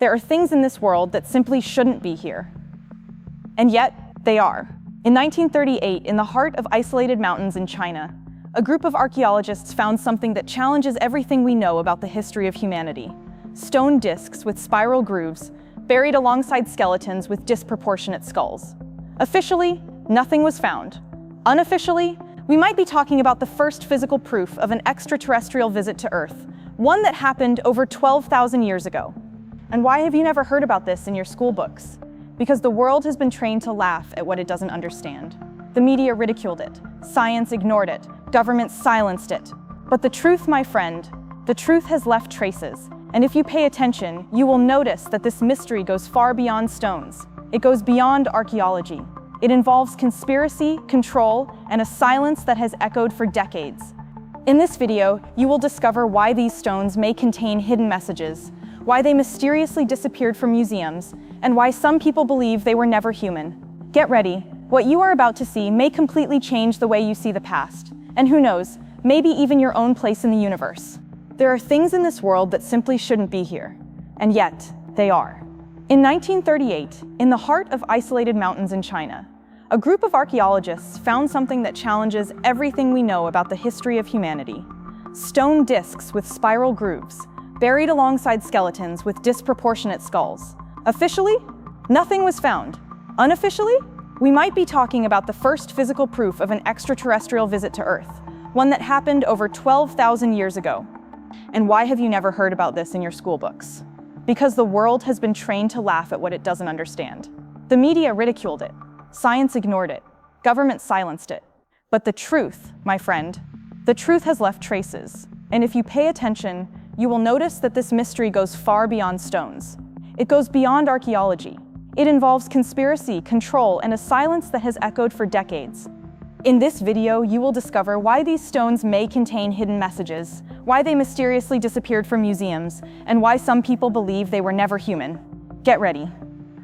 There are things in this world that simply shouldn't be here. And yet, they are. In 1938, in the heart of isolated mountains in China, a group of archaeologists found something that challenges everything we know about the history of humanity. Stone discs with spiral grooves, buried alongside skeletons with disproportionate skulls. Officially, nothing was found. Unofficially, we might be talking about the first physical proof of an extraterrestrial visit to Earth, one that happened over 12,000 years ago. And why have you never heard about this in your school books? Because the world has been trained to laugh at what it doesn't understand. The media ridiculed it, science ignored it, governments silenced it. But the truth, my friend, the truth has left traces. And if you pay attention, you will notice that this mystery goes far beyond stones. It goes beyond archaeology. It involves conspiracy, control, and a silence that has echoed for decades. In this video, you will discover why these stones may contain hidden messages, why they mysteriously disappeared from museums, and why some people believe they were never human. Get ready. What you are about to see may completely change the way you see the past. And who knows, maybe even your own place in the universe. There are things in this world that simply shouldn't be here. And yet, they are. In 1938, in the heart of isolated mountains in China, a group of archaeologists found something that challenges everything we know about the history of humanity. Stone discs with spiral grooves, buried alongside skeletons with disproportionate skulls. Officially, nothing was found. Unofficially, we might be talking about the first physical proof of an extraterrestrial visit to Earth, one that happened over 12,000 years ago. And why have you never heard about this in your school books? Because the world has been trained to laugh at what it doesn't understand. The media ridiculed it. Science ignored it. Government silenced it. But the truth, my friend, the truth has left traces. And if you pay attention, you will notice that this mystery goes far beyond stones. It goes beyond archaeology. It involves conspiracy, control, and a silence that has echoed for decades. In this video, you will discover why these stones may contain hidden messages, why they mysteriously disappeared from museums, and why some people believe they were never human. Get ready.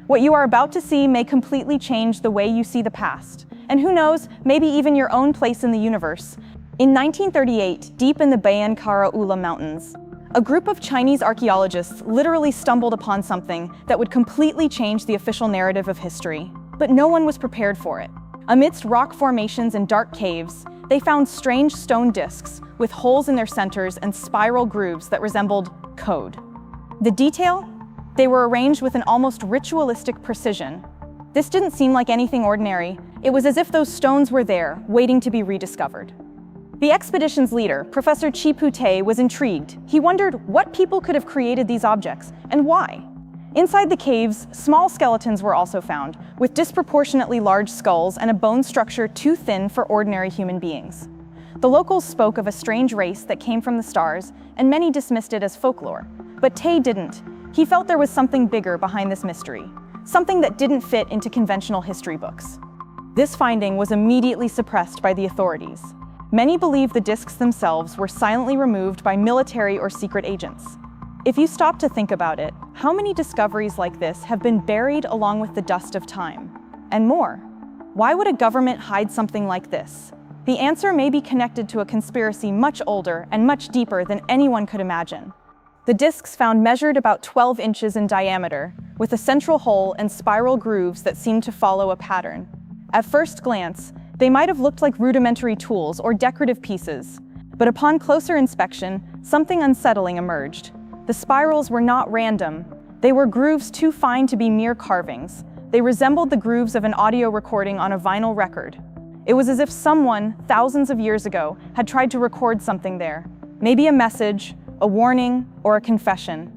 What you are about to see may completely change the way you see the past. And who knows, maybe even your own place in the universe. In 1938, deep in the Bayan Karaula Mountains, a group of Chinese archaeologists literally stumbled upon something that would completely change the official narrative of history. But no one was prepared for it. Amidst rock formations and dark caves, they found strange stone discs with holes in their centers and spiral grooves that resembled code. The detail? They were arranged with an almost ritualistic precision. This didn't seem like anything ordinary. It was as if those stones were there, waiting to be rediscovered. The expedition's leader, Professor Chi Pute, was intrigued. He wondered what people could have created these objects, and why. Inside the caves, small skeletons were also found, with disproportionately large skulls and a bone structure too thin for ordinary human beings. The locals spoke of a strange race that came from the stars, and many dismissed it as folklore. But Tay didn't. He felt there was something bigger behind this mystery, something that didn't fit into conventional history books. This finding was immediately suppressed by the authorities. Many believe the discs themselves were silently removed by military or secret agents. If you stop to think about it, how many discoveries like this have been buried along with the dust of time? And more, why would a government hide something like this? The answer may be connected to a conspiracy much older and much deeper than anyone could imagine. The discs found measured about 12 inches in diameter, with a central hole and spiral grooves that seemed to follow a pattern. At first glance, they might have looked like rudimentary tools or decorative pieces, but upon closer inspection, something unsettling emerged. The spirals were not random. They were grooves too fine to be mere carvings. They resembled the grooves of an audio recording on a vinyl record. It was as if someone, thousands of years ago, had tried to record something there. Maybe a message, a warning, or a confession.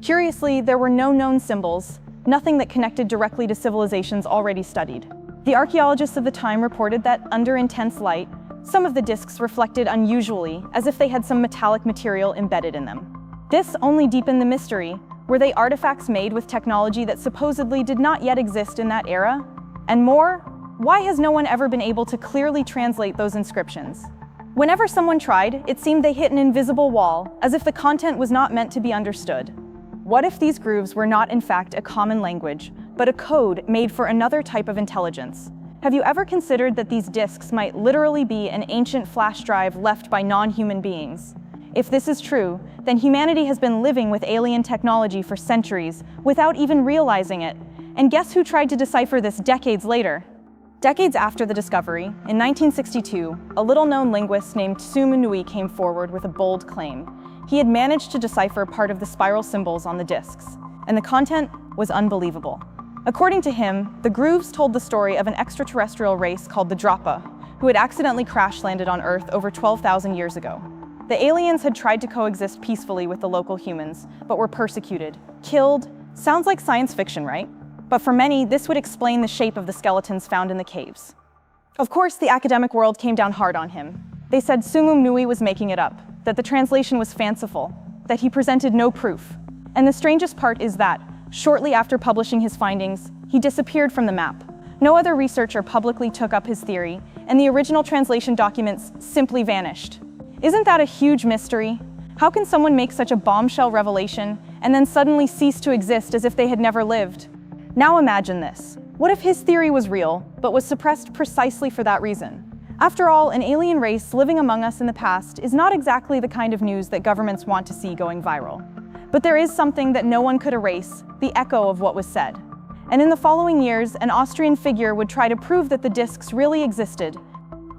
Curiously, there were no known symbols, nothing that connected directly to civilizations already studied. The archaeologists of the time reported that, under intense light, some of the discs reflected unusually, as if they had some metallic material embedded in them. This only deepened the mystery. Were they artifacts made with technology that supposedly did not yet exist in that era? And more, why has no one ever been able to clearly translate those inscriptions? Whenever someone tried, it seemed they hit an invisible wall, as if the content was not meant to be understood. What if these grooves were not in fact a common language, but a code made for another type of intelligence? Have you ever considered that these discs might literally be an ancient flash drive left by non-human beings? If this is true, then humanity has been living with alien technology for centuries without even realizing it. And guess who tried to decipher this decades later? Decades after the discovery, in 1962, a little-known linguist named Sumu Nui came forward with a bold claim. He had managed to decipher part of the spiral symbols on the discs, and the content was unbelievable. According to him, the grooves told the story of an extraterrestrial race called the Dropa, who had accidentally crash-landed on Earth over 12,000 years ago. The aliens had tried to coexist peacefully with the local humans, but were persecuted, killed. Sounds like science fiction, right? But for many, this would explain the shape of the skeletons found in the caves. Of course, the academic world came down hard on him. They said Sumu Nui was making it up, that the translation was fanciful, that he presented no proof. And the strangest part is that, shortly after publishing his findings, he disappeared from the map. No other researcher publicly took up his theory, and the original translation documents simply vanished. Isn't that a huge mystery? How can someone make such a bombshell revelation and then suddenly cease to exist as if they had never lived? Now imagine this. What if his theory was real, but was suppressed precisely for that reason? After all, an alien race living among us in the past is not exactly the kind of news that governments want to see going viral. But there is something that no one could erase, the echo of what was said. And in the following years, an Austrian figure would try to prove that the discs really existed.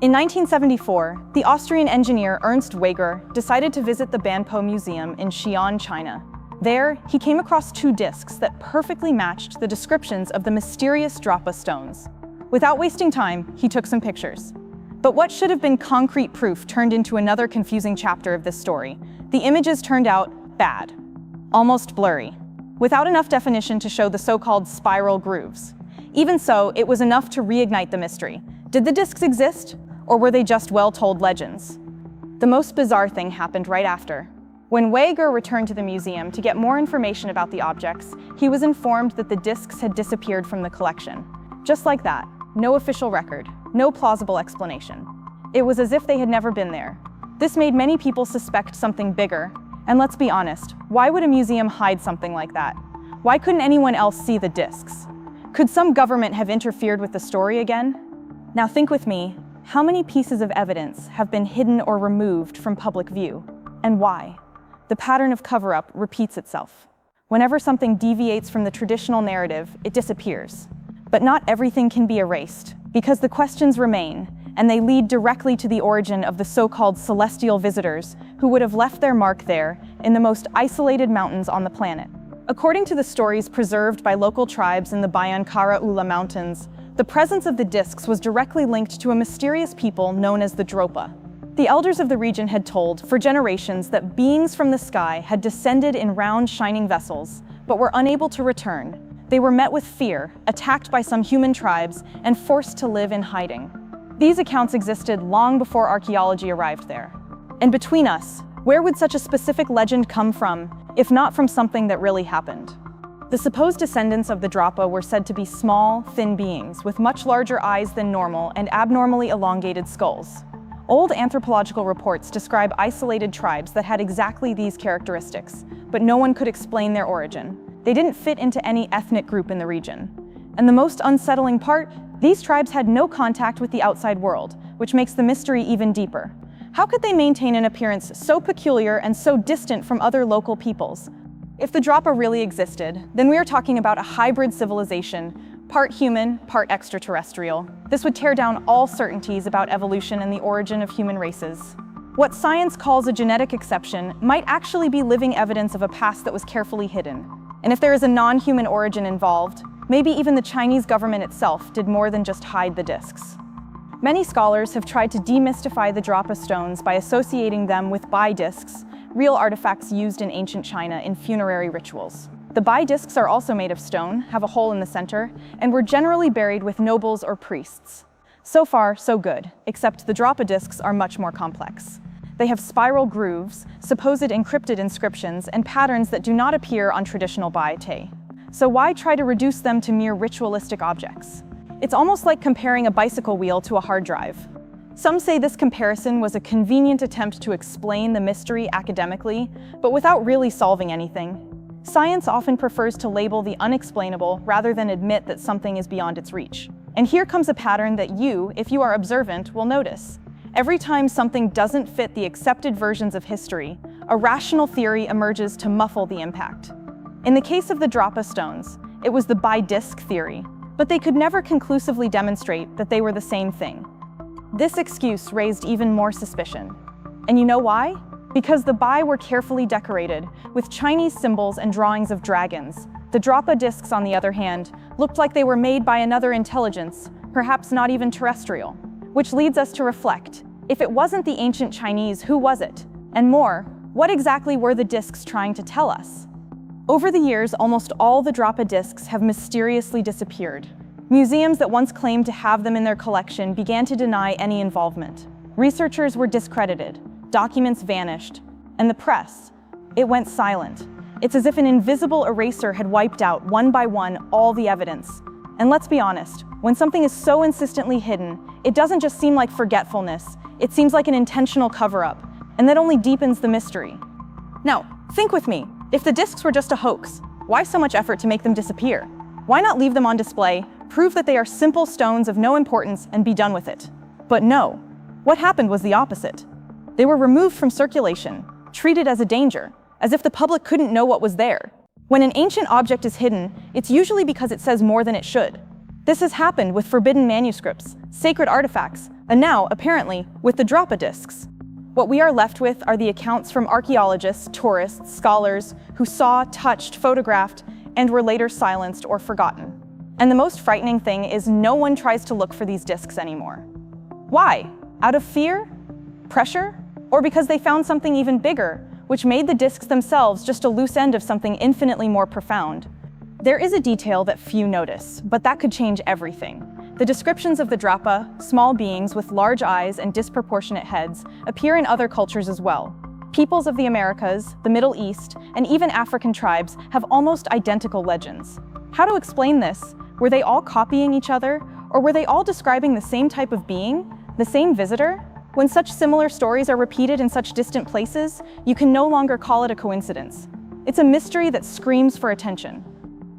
In 1974, the Austrian engineer Ernst Wegerer decided to visit the Banpo Museum in Xi'an, China. There, he came across two discs that perfectly matched the descriptions of the mysterious Dropa Stones. Without wasting time, he took some pictures. But what should have been concrete proof turned into another confusing chapter of this story. The images turned out bad, almost blurry, without enough definition to show the so-called spiral grooves. Even so, it was enough to reignite the mystery. Did the discs exist, or were they just well-told legends? The most bizarre thing happened right after. When Wegerer returned to the museum to get more information about the objects, he was informed that the discs had disappeared from the collection. Just like that, no official record, no plausible explanation. It was as if they had never been there. This made many people suspect something bigger, and let's be honest, why would a museum hide something like that? Why couldn't anyone else see the discs? Could some government have interfered with the story again? Now think with me, how many pieces of evidence have been hidden or removed from public view, and why? The pattern of cover-up repeats itself. Whenever something deviates from the traditional narrative, it disappears. But not everything can be erased, because the questions remain, and they lead directly to the origin of the so-called celestial visitors who would have left their mark there in the most isolated mountains on the planet. According to the stories preserved by local tribes in the Bayankara Ula Mountains, the presence of the discs was directly linked to a mysterious people known as the Dropa. The elders of the region had told, for generations, that beings from the sky had descended in round, shining vessels, but were unable to return. They were met with fear, attacked by some human tribes, and forced to live in hiding. These accounts existed long before archaeology arrived there. And between us, where would such a specific legend come from, if not from something that really happened? The supposed descendants of the Dropa were said to be small, thin beings with much larger eyes than normal and abnormally elongated skulls. Old anthropological reports describe isolated tribes that had exactly these characteristics, but no one could explain their origin. They didn't fit into any ethnic group in the region. And the most unsettling part, these tribes had no contact with the outside world, which makes the mystery even deeper. How could they maintain an appearance so peculiar and so distant from other local peoples? If the Dropa really existed, then we are talking about a hybrid civilization, part human, part extraterrestrial. This would tear down all certainties about evolution and the origin of human races. What science calls a genetic exception might actually be living evidence of a past that was carefully hidden. And if there is a non-human origin involved, maybe even the Chinese government itself did more than just hide the discs. Many scholars have tried to demystify the Dropa stones by associating them with Bai discs, real artifacts used in ancient China in funerary rituals. The Bai discs are also made of stone, have a hole in the center, and were generally buried with nobles or priests. So far, so good, except the Dropa discs are much more complex. They have spiral grooves, supposed encrypted inscriptions, and patterns that do not appear on traditional Bai te. So why try to reduce them to mere ritualistic objects? It's almost like comparing a bicycle wheel to a hard drive. Some say this comparison was a convenient attempt to explain the mystery academically, but without really solving anything. Science often prefers to label the unexplainable rather than admit that something is beyond its reach. And here comes a pattern that you, if you are observant, will notice. Every time something doesn't fit the accepted versions of history, a rational theory emerges to muffle the impact. In the case of the Dropa Stones, it was the bi-disc theory, but they could never conclusively demonstrate that they were the same thing. This excuse raised even more suspicion. And you know why? Because the bi were carefully decorated with Chinese symbols and drawings of dragons. The Dropa discs, on the other hand, looked like they were made by another intelligence, perhaps not even terrestrial. Which leads us to reflect. If it wasn't the ancient Chinese, who was it? And more, what exactly were the discs trying to tell us? Over the years, almost all the Dropa discs have mysteriously disappeared. Museums that once claimed to have them in their collection began to deny any involvement. Researchers were discredited, documents vanished, and the press, it went silent. It's as if an invisible eraser had wiped out, one by one, all the evidence. And let's be honest, when something is so insistently hidden, it doesn't just seem like forgetfulness, it seems like an intentional cover-up, and that only deepens the mystery. Now, think with me, if the discs were just a hoax, why so much effort to make them disappear? Why not leave them on display, prove that they are simple stones of no importance, and be done with it? But no, what happened was the opposite. They were removed from circulation, treated as a danger, as if the public couldn't know what was there. When an ancient object is hidden, it's usually because it says more than it should. This has happened with forbidden manuscripts, sacred artifacts, and now, apparently, with the Dropa discs. What we are left with are the accounts from archaeologists, tourists, scholars who saw, touched, photographed, and were later silenced or forgotten. And the most frightening thing is no one tries to look for these discs anymore. Why? Out of fear? Pressure? Or because they found something even bigger, which made the discs themselves just a loose end of something infinitely more profound? There is a detail that few notice, but that could change everything. The descriptions of the Dropa, small beings with large eyes and disproportionate heads, appear in other cultures as well. Peoples of the Americas, the Middle East, and even African tribes have almost identical legends. How to explain this? Were they all copying each other? Or were they all describing the same type of being? The same visitor? When such similar stories are repeated in such distant places, you can no longer call it a coincidence. It's a mystery that screams for attention.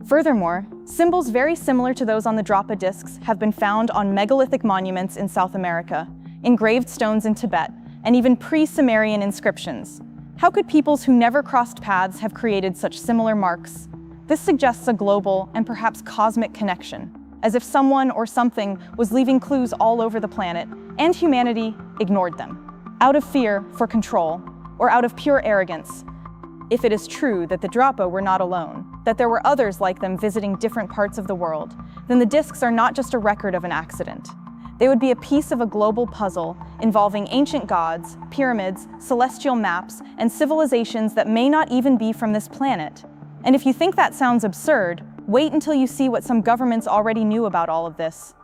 Furthermore, symbols very similar to those on the Dropa discs have been found on megalithic monuments in South America, engraved stones in Tibet, and even pre-Sumerian inscriptions. How could peoples who never crossed paths have created such similar marks? This suggests a global and perhaps cosmic connection, as if someone or something was leaving clues all over the planet, and humanity ignored them. Out of fear for control, or out of pure arrogance. If it is true that the Dropa were not alone, that there were others like them visiting different parts of the world, then the discs are not just a record of an accident. They would be a piece of a global puzzle involving ancient gods, pyramids, celestial maps, and civilizations that may not even be from this planet. And if you think that sounds absurd, wait until you see what some governments already knew about all of this.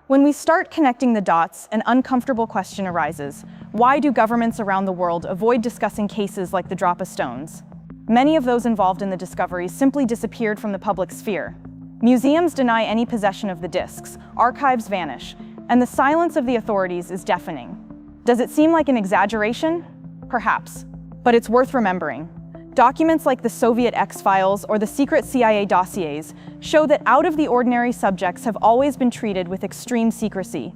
When we start connecting the dots, an uncomfortable question arises. Why do governments around the world avoid discussing cases like the Dropa Stones? Many of those involved in the discoveries simply disappeared from the public sphere. Museums deny any possession of the discs, archives vanish, and the silence of the authorities is deafening. Does it seem like an exaggeration? Perhaps, but it's worth remembering. Documents like the Soviet X-Files or the secret CIA dossiers show that out-of-the-ordinary subjects have always been treated with extreme secrecy.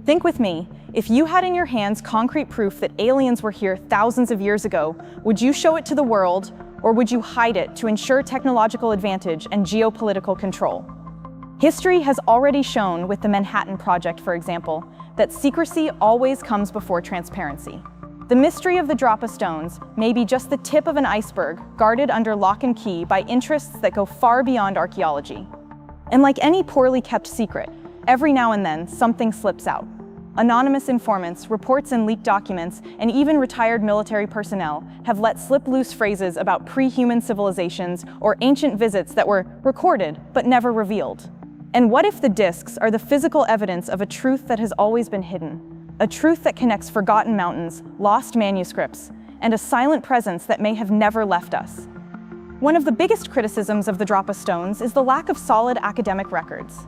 Think with me, if you had in your hands concrete proof that aliens were here thousands of years ago, would you show it to the world, or would you hide it to ensure technological advantage and geopolitical control? History has already shown, with the Manhattan Project, for example, that secrecy always comes before transparency. The mystery of the Dropa Stones may be just the tip of an iceberg guarded under lock and key by interests that go far beyond archaeology. And like any poorly kept secret, every now and then something slips out. Anonymous informants, reports and leaked documents, and even retired military personnel have let slip loose phrases about pre-human civilizations or ancient visits that were recorded but never revealed. And what if the discs are the physical evidence of a truth that has always been hidden? A truth that connects forgotten mountains, lost manuscripts, and a silent presence that may have never left us. One of the biggest criticisms of the Dropa Stones is the lack of solid academic records.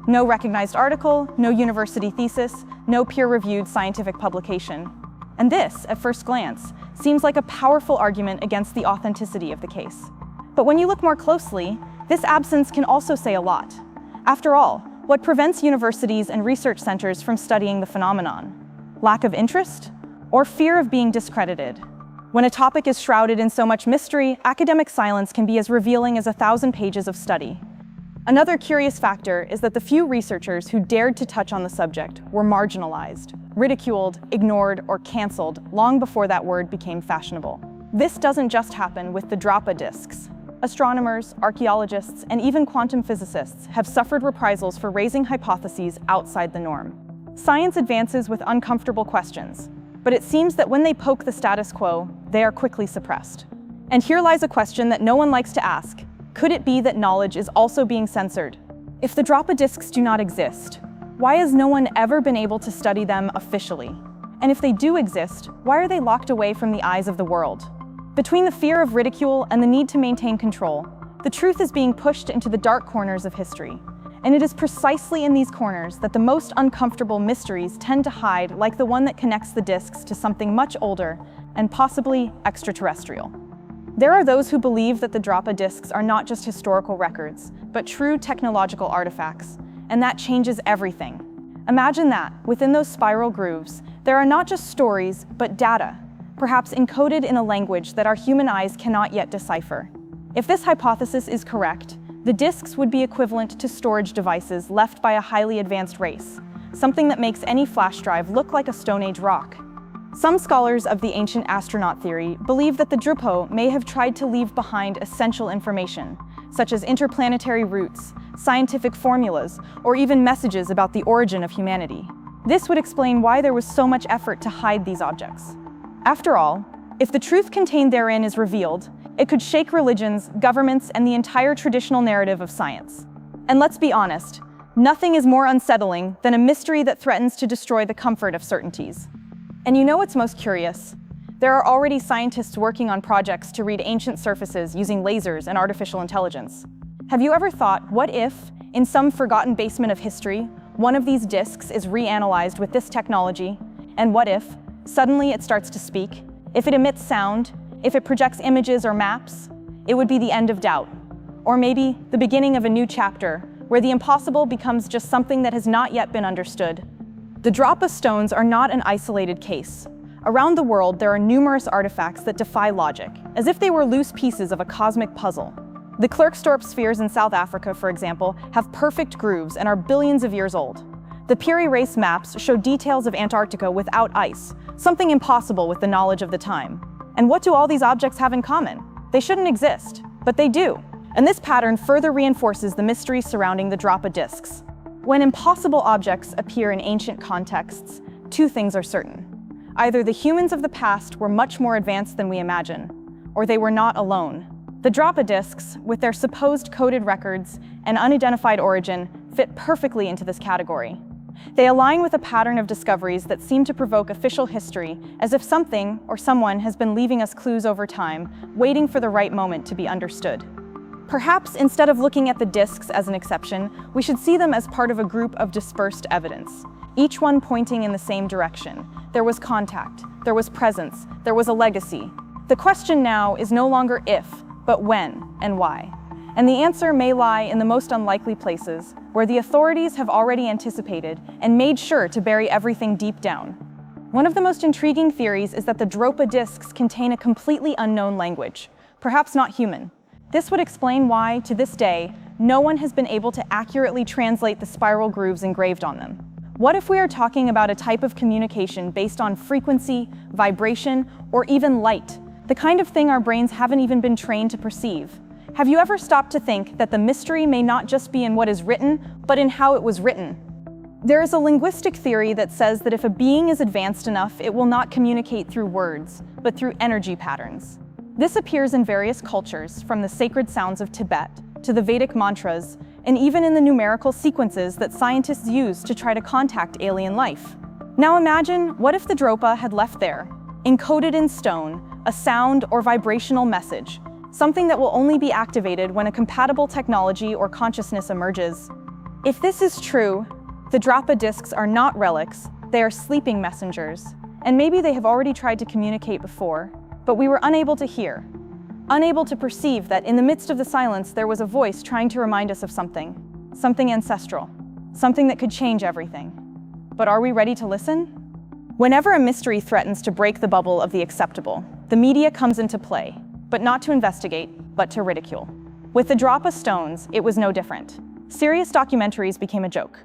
No recognized article, no university thesis, no peer-reviewed scientific publication. And this, at first glance, seems like a powerful argument against the authenticity of the case. But when you look more closely, this absence can also say a lot. After all, what prevents universities and research centers from studying the phenomenon? Lack of interest? Or fear of being discredited? When a topic is shrouded in so much mystery, academic silence can be as revealing as 1,000 pages of study. Another curious factor is that the few researchers who dared to touch on the subject were marginalized, ridiculed, ignored, or canceled long before that word became fashionable. This doesn't just happen with the Dropa disks. Astronomers, archaeologists, and even quantum physicists have suffered reprisals for raising hypotheses outside the norm. Science advances with uncomfortable questions, but it seems that when they poke the status quo, they are quickly suppressed. And here lies a question that no one likes to ask. Could it be that knowledge is also being censored? If the Dropa disks do not exist, why has no one ever been able to study them officially? And if they do exist, why are they locked away from the eyes of the world? Between the fear of ridicule and the need to maintain control, the truth is being pushed into the dark corners of history. And it is precisely in these corners that the most uncomfortable mysteries tend to hide, like the one that connects the disks to something much older and possibly extraterrestrial. There are those who believe that the Dropa disks are not just historical records, but true technological artifacts, and that changes everything. Imagine that, within those spiral grooves, there are not just stories, but data, perhaps encoded in a language that our human eyes cannot yet decipher. If this hypothesis is correct, the disks would be equivalent to storage devices left by a highly advanced race, something that makes any flash drive look like a Stone Age rock. Some scholars of the ancient astronaut theory believe that the Dropa may have tried to leave behind essential information, such as interplanetary routes, scientific formulas, or even messages about the origin of humanity. This would explain why there was so much effort to hide these objects. After all, if the truth contained therein is revealed, it could shake religions, governments, and the entire traditional narrative of science. And let's be honest, nothing is more unsettling than a mystery that threatens to destroy the comfort of certainties. And you know what's most curious? There are already scientists working on projects to read ancient surfaces using lasers and artificial intelligence. Have you ever thought, what if, in some forgotten basement of history, one of these disks is reanalyzed with this technology? And what if, suddenly it starts to speak? If it emits sound? If it projects images or maps? It would be the end of doubt. Or maybe the beginning of a new chapter, where the impossible becomes just something that has not yet been understood. The Dropa Stones are not an isolated case. Around the world, there are numerous artifacts that defy logic, as if they were loose pieces of a cosmic puzzle. The Klerksdorp spheres in South Africa, for example, have perfect grooves and are billions of years old. The Eerie race maps show details of Antarctica without ice, something impossible with the knowledge of the time. And what do all these objects have in common? They shouldn't exist, but they do. And this pattern further reinforces the mystery surrounding the Dropa disks. When impossible objects appear in ancient contexts, two things are certain. Either the humans of the past were much more advanced than we imagine, or they were not alone. The Dropa disks, with their supposed coded records and unidentified origin, fit perfectly into this category. They align with a pattern of discoveries that seem to provoke official history, as if something or someone has been leaving us clues over time, waiting for the right moment to be understood. Perhaps instead of looking at the disks as an exception, we should see them as part of a group of dispersed evidence, each one pointing in the same direction. There was contact, there was presence, there was a legacy. The question now is no longer if, but when and why. And the answer may lie in the most unlikely places, where the authorities have already anticipated and made sure to bury everything deep down. One of the most intriguing theories is that the Dropa disks contain a completely unknown language, perhaps not human. This would explain why, to this day, no one has been able to accurately translate the spiral grooves engraved on them. What if we are talking about a type of communication based on frequency, vibration, or even light, the kind of thing our brains haven't even been trained to perceive? Have you ever stopped to think that the mystery may not just be in what is written, but in how it was written? There is a linguistic theory that says that if a being is advanced enough, it will not communicate through words, but through energy patterns. This appears in various cultures, from the sacred sounds of Tibet to the Vedic mantras, and even in the numerical sequences that scientists use to try to contact alien life. Now imagine, what if the Dropa had left there, encoded in stone, a sound or vibrational message, something that will only be activated when a compatible technology or consciousness emerges? If this is true, the Dropa disks are not relics, they are sleeping messengers. And maybe they have already tried to communicate before, but we were unable to hear. Unable to perceive that in the midst of the silence there was a voice trying to remind us of something ancestral, something that could change everything. But are we ready to listen? Whenever a mystery threatens to break the bubble of the acceptable, the media comes into play, but not to investigate, but to ridicule. With the Dropa Stones, it was no different. Serious documentaries became a joke.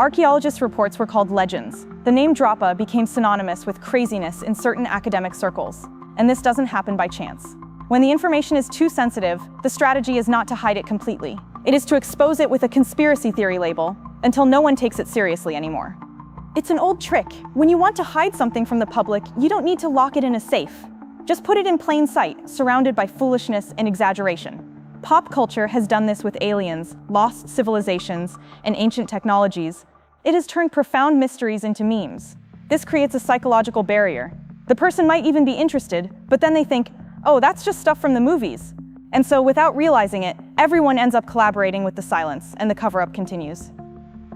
Archaeologists' reports were called legends. The name Dropa became synonymous with craziness in certain academic circles. And this doesn't happen by chance. When the information is too sensitive, the strategy is not to hide it completely. It is to expose it with a conspiracy theory label until no one takes it seriously anymore. It's an old trick. When you want to hide something from the public, you don't need to lock it in a safe. Just put it in plain sight, surrounded by foolishness and exaggeration. Pop culture has done this with aliens, lost civilizations, and ancient technologies. It has turned profound mysteries into memes. This creates a psychological barrier. The person might even be interested, but then they think, oh, that's just stuff from the movies. And so, without realizing it, everyone ends up collaborating with the silence, and the cover-up continues.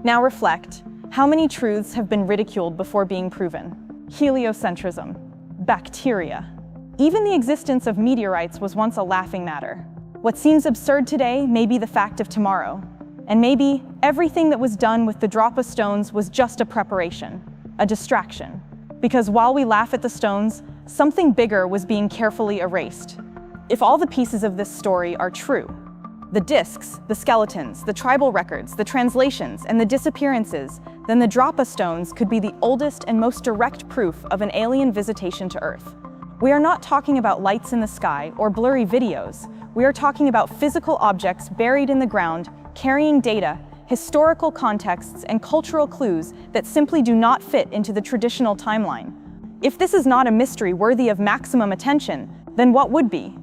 Now reflect. How many truths have been ridiculed before being proven? Heliocentrism, bacteria. Even the existence of meteorites was once a laughing matter. What seems absurd today may be the fact of tomorrow. And maybe everything that was done with the Dropa Stones was just a preparation, a distraction. Because while we laugh at the stones, something bigger was being carefully erased. If all the pieces of this story are true, the discs, the skeletons, the tribal records, the translations, and the disappearances, then the Dropa Stones could be the oldest and most direct proof of an alien visitation to Earth. We are not talking about lights in the sky or blurry videos. We are talking about physical objects buried in the ground, carrying data, historical contexts, and cultural clues that simply do not fit into the traditional timeline. If this is not a mystery worthy of maximum attention, then what would be?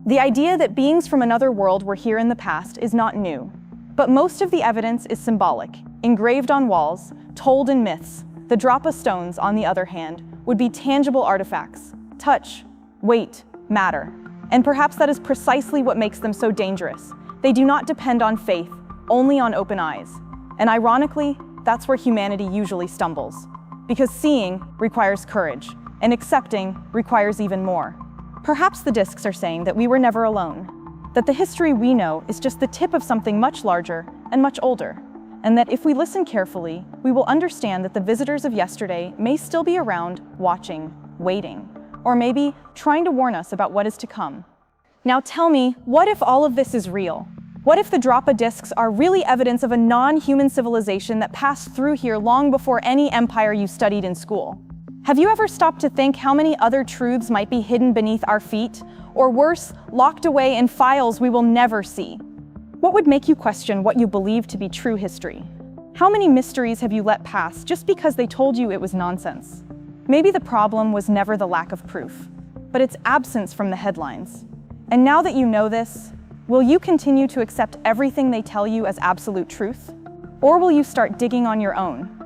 The idea that beings from another world were here in the past is not new. But most of the evidence is symbolic, engraved on walls, told in myths. The Dropa Stones, on the other hand, would be tangible artifacts. Touch, weight, matter. And perhaps that is precisely what makes them so dangerous. They do not depend on faith, only on open eyes. And ironically, that's where humanity usually stumbles. Because seeing requires courage, and accepting requires even more. Perhaps the discs are saying that we were never alone, that the history we know is just the tip of something much larger and much older, and that if we listen carefully, we will understand that the visitors of yesterday may still be around, watching, waiting, or maybe trying to warn us about what is to come. Now tell me, what if all of this is real? What if the Dropa discs are really evidence of a non-human civilization that passed through here long before any empire you studied in school? Have you ever stopped to think how many other truths might be hidden beneath our feet, or worse, locked away in files we will never see? What would make you question what you believe to be true history? How many mysteries have you let pass just because they told you it was nonsense? Maybe the problem was never the lack of proof, but its absence from the headlines. And now that you know this, will you continue to accept everything they tell you as absolute truth? Or will you start digging on your own?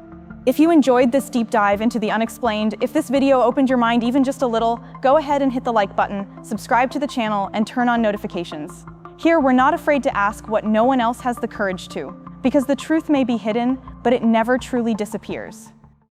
If you enjoyed this deep dive into the unexplained, if this video opened your mind even just a little, go ahead and hit the like button, subscribe to the channel, and turn on notifications. Here, we're not afraid to ask what no one else has the courage to, because the truth may be hidden, but it never truly disappears.